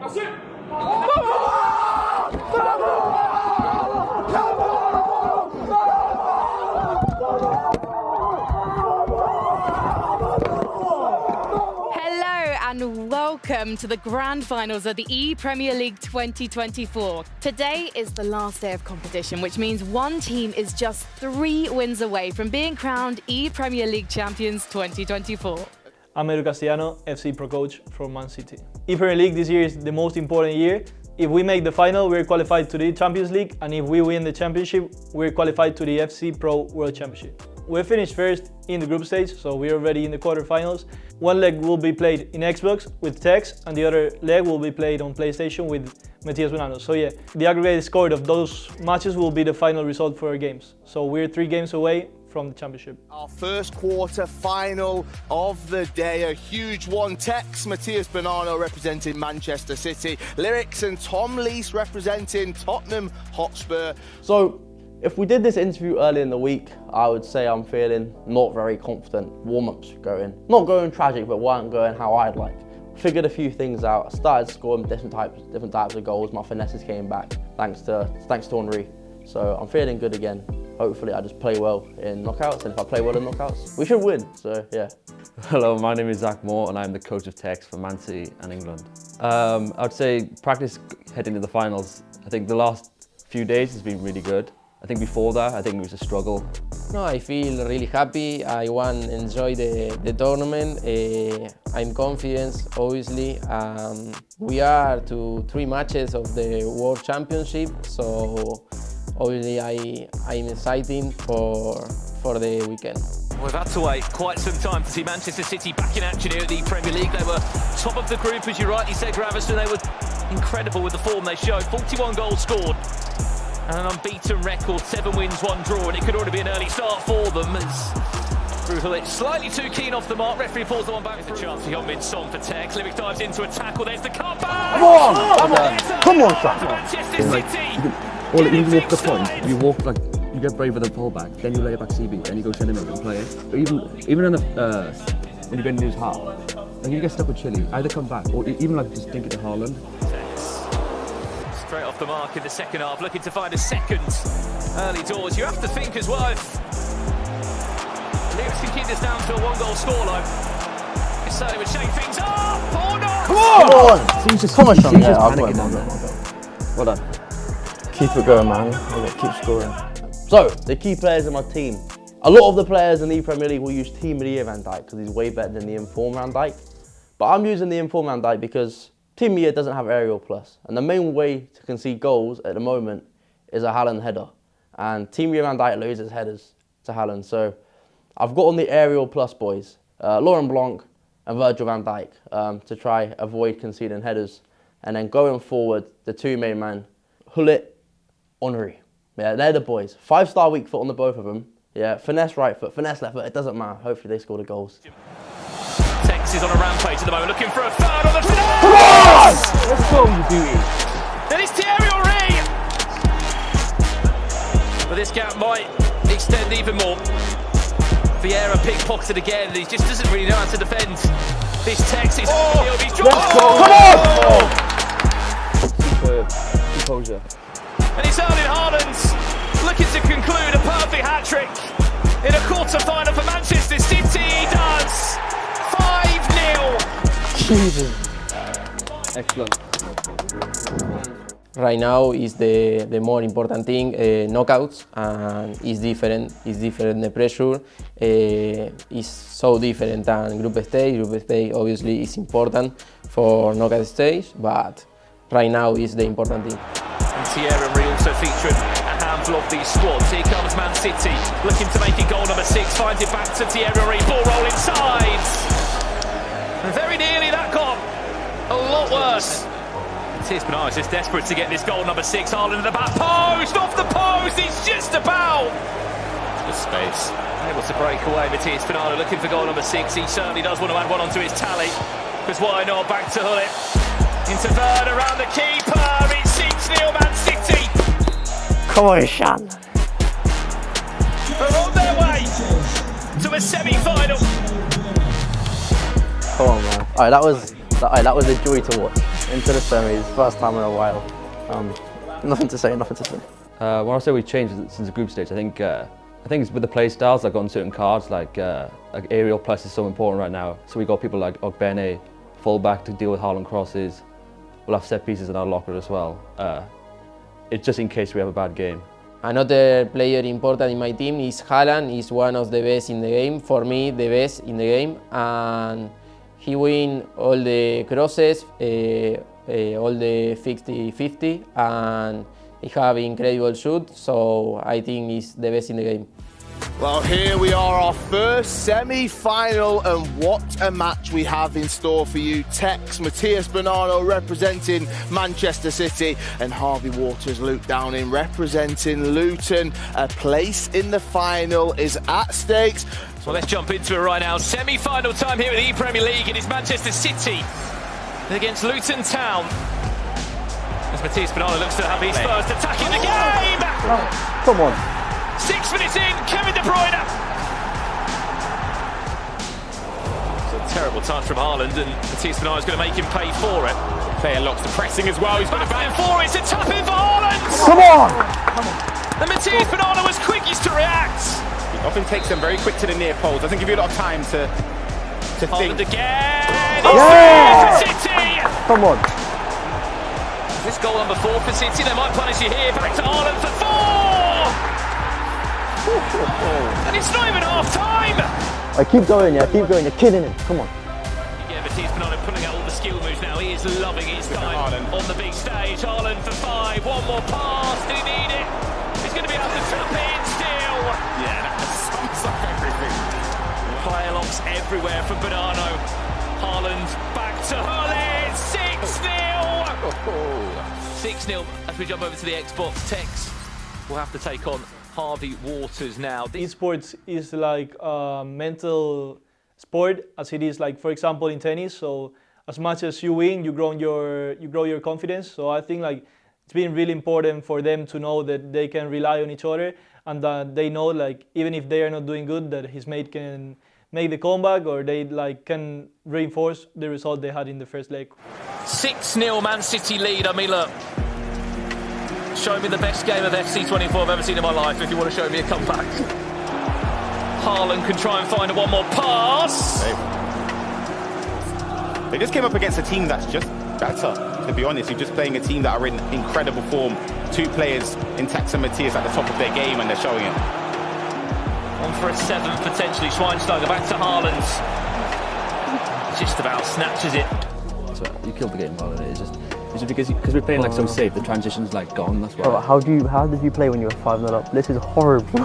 That's it! And welcome to the grand finals of the ePremier League 2024. Today is the last day of competition, which means one team is just 3 wins away from being crowned ePremier League champions 2024. I'm Edu Castellano, FC Pro coach from Man City. ePremier League this year is the most important year. If we make the final, we're qualified to the Champions League, and if we win the championship, we're qualified to the FC Pro World Championship. We finished first in the group stage, so we're already in the quarterfinals. One leg will be played in Xbox with Tekkz, and the other leg will be played on PlayStation with Matias Bonanno. So yeah, the aggregated score of those matches will be the final result for our games. So we're 3 games away from the championship. Our first quarter final of the day, a huge one. Tekkz and Matias Bonanno representing Manchester City. Lyrics and Tom Lees representing Tottenham Hotspur. So, if we did this interview early in the week, I would say I'm feeling not very confident. Warm-ups going, not going tragic, but weren't going how I'd like. Figured a few things out. I started scoring different types of goals. My finesses came back thanks to Henry. So I'm feeling good again. Hopefully I just play well in knockouts, and if I play well in knockouts, we should win. So yeah. Hello, my name is Zach Moore, and I'm the coach of Tekkz for Man City and England. I'd say practice heading to the finals. I think the last few days has been really good. I think before that, I think it was a struggle. No, I feel really happy. I want to enjoy the tournament. I'm confident, obviously. We are to 3 matches of the World Championship, so obviously I'm excited for the weekend. We've had to wait quite some time to see Manchester City back in action here at the Premier League. They were top of the group, as you rightly said, Gravison. They were incredible with the form they showed. 41 goals scored. And an unbeaten record, 7 wins, 1 draw, and it could already be an early start for them as Bruhalic slightly too keen off the mark. Referee pulls the one back. The chance to mid-song for Tekkz. Lyric dives into a tackle. There's the cutback. Come on, come on, son. Manchester City. Well, you walk the point. You walk like you get brave with the fullback, then you lay it back CB, then you go send him in and play it. Or even in the when you go into his half, and you get stuck with Chile, either come back or even like just think it to Haaland. Straight off the mark in the second half, looking to find a second early doors. You have to think as well if Lyrics can keep this down to a 1-goal scoreline. It certainly would shake things up, or not! Come on! Come on, Sean. Yeah, I'll go. Well done. Keep it going, man. Keep scoring. So, the key players in my team. A lot of the players in the Premier League will use Team of the Year Van Dijk because he's way better than the informed Van Dijk. But I'm using the informed Van Dijk because Team of the Year doesn't have aerial plus. And the main way to concede goals at the moment is a Haaland header. And Team of the Year Van Dijk loses headers to Haaland. So I've got on the aerial plus boys, Laurent Blanc and Virgil van Dijk, to try avoid conceding headers. And then going forward, the 2 main men, Gullit, Henry. Yeah, they're the boys. 5-star weak foot on the both of them. Yeah, finesse right foot, finesse left foot, it doesn't matter. Hopefully they score the goals. Tekkz is on a rampage at the moment, looking for a third on the finesse! Come on! Let's go, you beauty. Then it's Thierry Henry! But this gap might extend even more. Vieira pickpocketed again, and he just doesn't really know how to defend. This Tekkz is... Let's go! Superb composure. And it's Erling Haaland looking to conclude a perfect hat-trick in a quarter-final for Manchester City. He does 5-0. Jesus. Excellent. Right now is the more important thing, knockouts, and it's different. It's different. The pressure is so different than group stage. Group stage obviously is important for knockout stage, but right now is the important thing. And Thierry Henry also featuring a handful of these squads. Here comes Man City, looking to make it goal number 6. Finds it back to Thierry Henry. Ball roll inside. And very nearly that got a lot worse. Matias Bonanno is just desperate to get this goal number 6. Haaland in the back post, off the post. He's just about. Good space. Able to break away. Matias Bonanno looking for goal number 6. He certainly does want to add one onto his tally. Because why not? Back to Gullit. Into Verne around the keeper. It's 6-0 Man City. Come on, Sean. Are on their way to a semi-final. Come on, man. Alright, that was a joy to watch. into the semis, first time in a while. Nothing to say. When I say we changed since the group stage, I think it's with the play styles, like on certain cards, like aerial plus is so important right now. So we got people like Ogbene, fullback to deal with Haaland crosses. We'll have set pieces in our locker as well. It's just in case we have a bad game. Another player important in my team is Haaland. He's one of the best in the game. For me, the best in the game. And he wins all the crosses, all the 50-50, and he have incredible shoot. So I think he's the best in the game. Well, here we are, our first semi-final, and what a match we have in store for you. Tekkz, Matias Bonanno representing Manchester City, and Harvey Waters, Luke Downing representing Luton. A place in the final is at stakes. Well, let's jump into it right now. Semi-final time here at the ePremier League. It is Manchester City against Luton Town. As Matias Bonanno looks to have his first attack in the game. Come on. 6 minutes in, Kevin De Bruyne. It's a terrible touch from Haaland, and Matias Bonanno is going to make him pay for it. Player locks the pressing as well. He's got a back for it. It's a tap in for Haaland. Come on! And Matias Bonanno was quickest to react. He often takes them very quick to the near poles. Doesn't give you a lot of time to Haaland think. again. Yeah! It's City. Come on. This goal number 4 for City. They might punish you here. Back to Haaland for 4. And it's not even half time. Keep going, you're killing him. Come on. Yeah, Matias Bonanno pulling out all the skill moves now. He is loving his time on the big stage. Haaland for 5. One more pass. Did he need it? He's going to be able to trap in still. Yeah, that sums up everything. Player locks everywhere from Bonanno. Haaland back to Haaland. 6-0. 6-0 as we jump over to the Xbox. Tekkz will have to take on Harvey Waters now. Esports is like a mental sport, as it is like, for example, in tennis. So as much as you win, you grow your confidence. So I think like it's been really important for them to know that they can rely on each other, and that they know like even if they are not doing good, that his mate can make the comeback, or they like can reinforce the result they had in the first leg. 6-0 Man City lead. I mean, look. Show me the best game of FC24 I've ever seen in my life if you want to show me a comeback. Haaland can try and find one more pass. They just came up against a team that's just better, to be honest. You're just playing a team that are in incredible form. 2 players in Tekkz and Matias at the top of their game, and they're showing it. On for a 7th, potentially. Schweinsteiger back to Haaland. Just about snatches it. So you killed the game, Haaland. It's just because we're playing like so safe, the transition's like gone. That's why. How did you play when you were 5-0 up? This is horrible.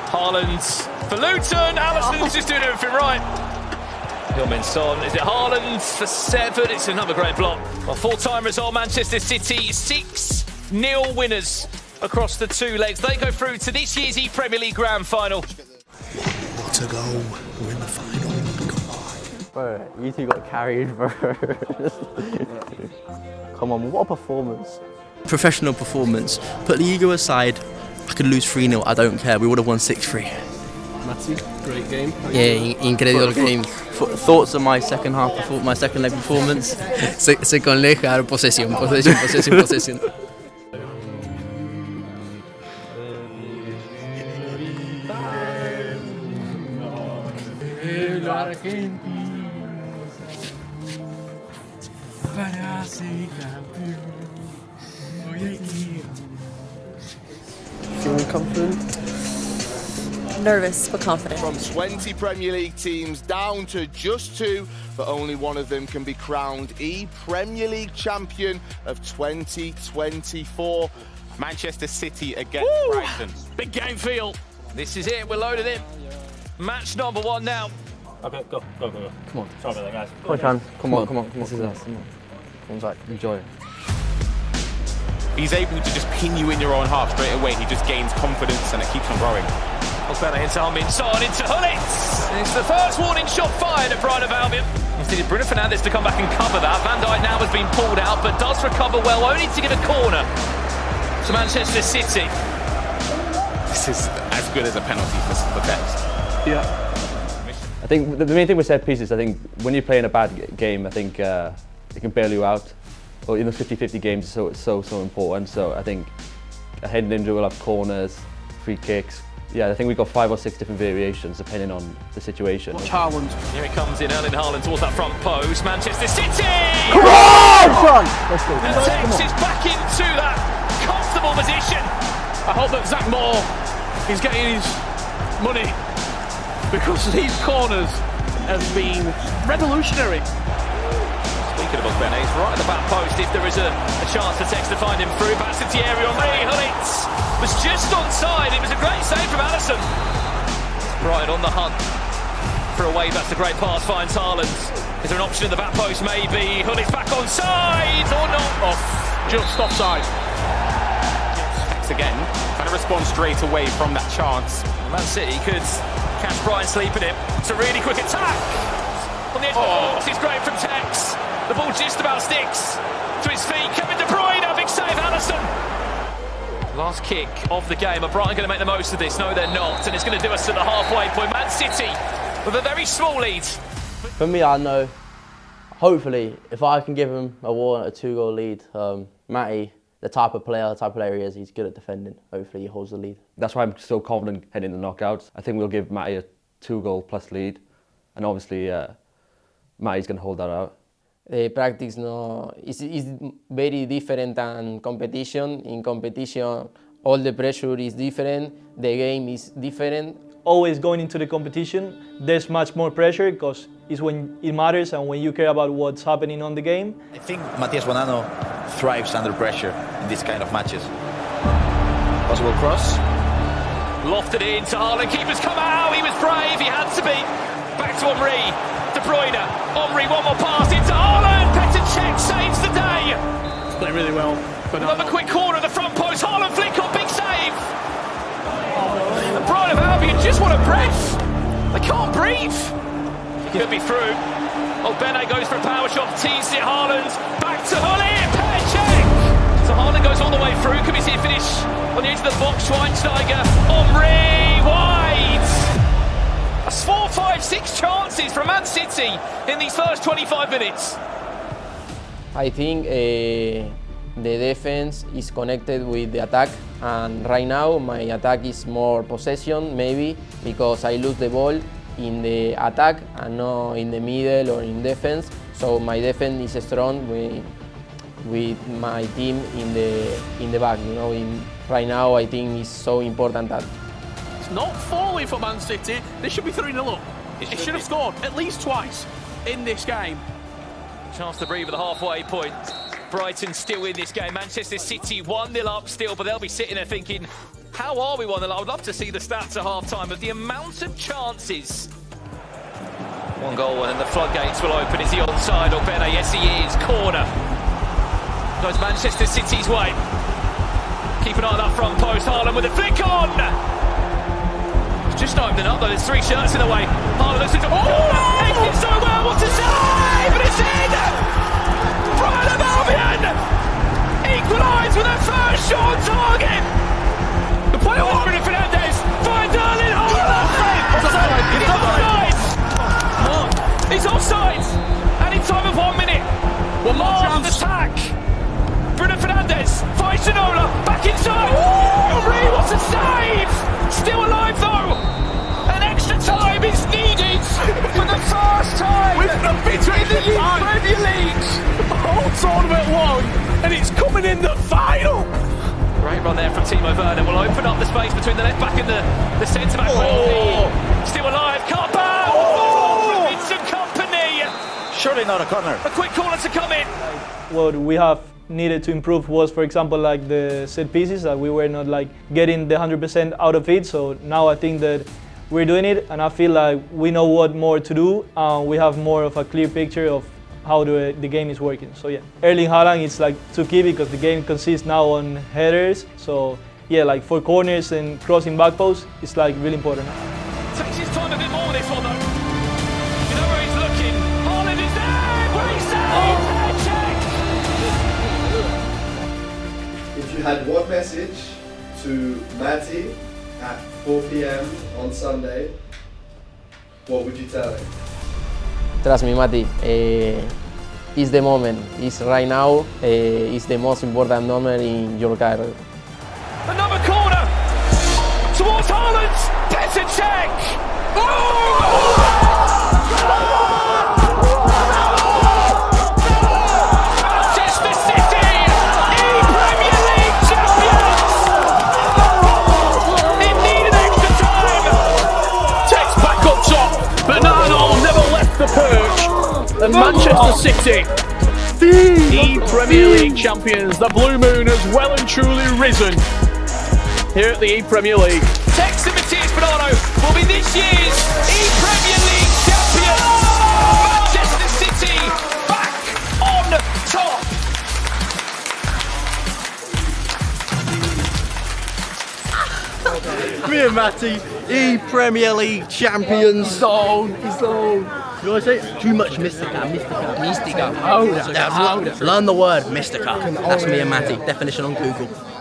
Haaland for Luton. Alisson's just doing everything right. Heung-min Son. Is it Haaland for 7? It's another great block. Well, 4-time result. Manchester City 6-0 winners across the 2 legs. They go through to this year's ePremier League Grand Final. What a goal. We're in the final. Bro, you two got carried, bro. Come on, what a performance. Professional performance. Put the ego aside, I could lose 3-0, I don't care. We would have won 6-3. Matthew, great game. Yeah, incredible game. Thoughts on my second half, my second leg performance? Se con Lejar, posesión. Feeling confident? Nervous but confident. From 20 Premier League teams down to just 2, but only one of them can be crowned ePremier League champion of 2024. Manchester City against Brighton. Big game feel. This is it. We're loaded in. Match number 1 now. Okay, go. Come on. Sorry about that, guys. Come on, Chan. Come on. This is us. Come on, Zach. Enjoy it. He's able to just pin you in your own half straight away. He just gains confidence and it keeps on growing. Ogbene into Heung-min Son, into Gullit. It's the first warning shot fired at Brighton Albion. He's needed Bruno Fernandes to come back and cover that. Van Dijk now has been pulled out, but does recover well, only to get a corner to Manchester City. This is as good as a penalty for Tekkz. Yeah. I think the main thing with set pieces, I think when you're playing a bad game, I think it can bail you out. Or in the 50-50 games, it's so important. So I think a heading injury will have corners, free kicks. Yeah, I think we've got 5 or 6 different variations depending on the situation. Watch Haaland. Here it comes in, Erling Haaland towards that front post. Manchester City! Come on! Let's go. And Tekkz is back into that comfortable position. I hope that Zach Moore is getting his money because these corners have been revolutionary. Speaking of Bene, he's right at the back post. If there is a chance for Tekkz to find him through, back to Thierry Henry. Hullitz was just onside. It was a great save from Alisson. Brighton on the hunt for a wave. That's a great pass. Finds Haaland. Is there an option at the back post? Maybe. Hullitz back onside or not? Off. Just offside. Tekkz again, trying to respond straight away from that chance. Man City could catch Brighton sleeping him. It's a really quick attack. On the edge of the box, it's great from Tekkz. The ball just about sticks to his feet. Kevin De Bruyne, big save, Alisson. Last kick of the game. Are Brighton going to make the most of this? No, they're not. And it's going to do us at the halfway point. Man City with a very small lead. For me, I know, hopefully, if I can give him a 2-goal lead, Matty, the type of player he is, he's good at defending. Hopefully he holds the lead. That's why I'm so confident heading into the knockouts. I think we'll give Matty a 2-goal plus lead. And obviously, Matty's going to hold that out. Practice is very different than competition. In competition, all the pressure is different, the game is different. Always going into the competition, there's much more pressure because it's when it matters and when you care about what's happening on the game. I think Matias Bonanno thrives under pressure in these kind of matches. Possible cross. Lofted in to Haaland, keeper's come out, he was brave, he had to be. Back to Henry. De Bruyne, Henry, one more pass into Haaland. Petr Cech saves the day. He's playing really well. Another quick corner at the front post. Haaland flick on, big save. The Brighton of Albion just want a breath. They can't breathe. Could be through. Oh, Bene goes for a power shot, tees it. Haaland back to Hullitz. Petr Cech. So Haaland goes all the way through. Could we see a finish on the edge of the box? Schweinsteiger, Henry, wide. That's 4, 5, 6 chances from Man City in these first 25 minutes. I think the defense is connected with the attack, and right now my attack is more possession, maybe because I lose the ball in the attack and not in the middle or in defense. So my defense is strong with my team in the back. You know, right now I think it's so important that. It's not falling for Man City. They should be 3-0 up. It should have scored at least twice in this game. Chance to breathe at the halfway point. Brighton still in this game. Manchester City 1-0 up still, but they'll be sitting there thinking, how are we 1-0? I would love to see the stats at half-time, but the amount of chances. 1 goal and the floodgates will open. Is he onside or better? Yes, he is. Corner. Goes Manchester City's way. Keep an eye on that front post. Haaland with a flick on. Just opening up though, there's 3 shirts in the way. Haaland looks into aims it so well, what a save! But it's in! Brighton of Albion equalise with their first shot on target! The player Bruno Fernandes finds Erling Haaland! He's offside! And in time of 1 minute, one more chance. Attack! Bruno Fernandes finds Ginola, back inside! Henry, what a save! Still alive though! An extra time is needed for the first time between the Premier League! The whole tournament long, and it's coming in the final! Great run there from Timo Werner. Will open up the space between the left back and the centre back. Still alive, cut back! Oh! Vincent Kompany! Surely not a corner. A quick corner to come in. What we have needed to improve was, for example, like the set pieces, that we were not like getting the 100% out of it. So now I think that we're doing it, and I feel like we know what more to do. We have more of a clear picture of how the game is working. So yeah, Erling Haaland is like too key because the game consists now on headers. So yeah, like for corners and crossing back posts, it's like really important. Takes his time a bit more this one though. You know where he's looking. Haaland is there. Great save. If you had one message to Matty at 4 p.m. on Sunday, what would you tell him? Trust me, Mati. It's the moment. It's right now. It's the most important moment in your career. Another corner towards Haaland. Tekkz. Manchester City, ePremier League champions. It needed extra time. Tekkz back up top. Bonanno never left the perch. And Manchester City, ePremier League champions. The Blue Moon has well and truly risen here at the ePremier League. Tekkz and Matias Bonanno will be this year's ePremier League champions. Manchester City back on top. Me and Matty, ePremier League champions. He's on. You know what I say? Too much Mystica. Mystica. Hold it. Learn the word Mystica. That's me and Matty. Definition on Google.